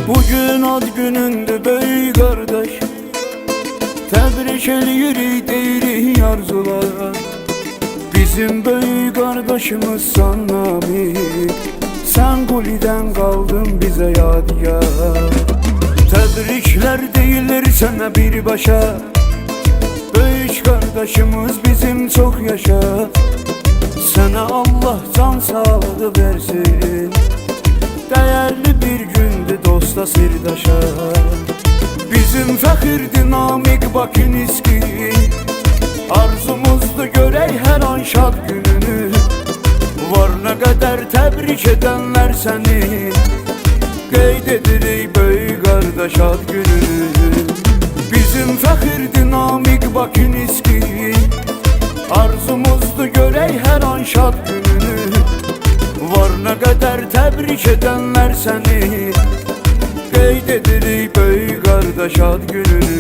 Bugün ad günündür böyük kardeş, tebrik eləyirik deyirik arzular. Bizim böyük kardeşimiz Sannamik, sen Quli'den kaldın bize yadigar. Tebrikler deyilir sana birbaşa, böyük kardeşimiz bizim çok yaşa. Sana Allah can sağlığı versin, değerli bir gündü dosta sirdaşa. Bizim fəxirdir Namik Bakiniski, arzumuzdu görək hər an şad gününü. Var nə qədər təbrik edənlər səni, qeyd edirik böyük qardaş ad gününü. Bizim fəxirdir Namik Bakiniski, arzumuzdu görək hər an şad gününü. Var nə qədər təbrik edənlər səni, qeyd edirik böyük qardaş ad gününü.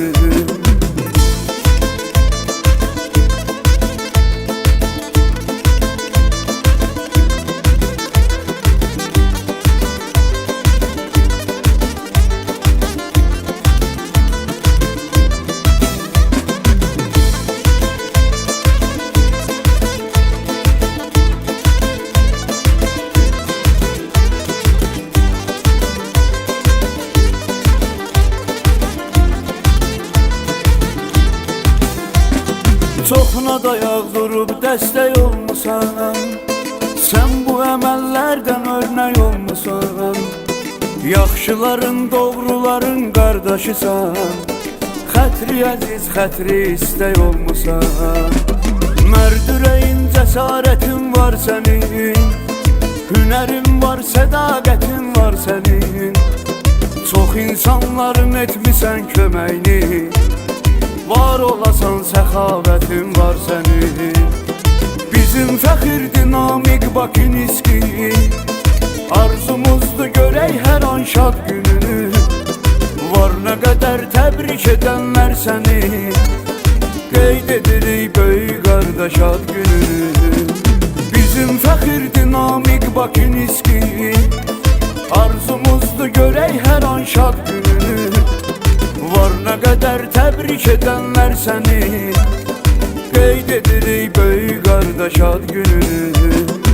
Çoxuna dayaq durub dəstək olmusan, sən bu əməllərdən örnək olmusan. Yaxşıların, doğruların qardaşısan, xətri əziz, xətri istək olmusan. Mərd ürəyin, cəsarətin var sənin, hünərin var, sədaqətin var sənin. Çox insanların etmisən köməyini, var olasan səxavətin var sənin. Bizim fəxirdir Namik Bakiniski, arzumuzdu görək hər an şad gününü. Var nə qədər təbrik edənlər səni, qeyd edirik böyük qardaş ad gününü. Bizim fəxirdir Namik Bakiniski, arzumuzdu görək hər an şad gününü. Var nə qədər təbrik edənlər səni, qeyd edirik böyük qardaş ad gününü.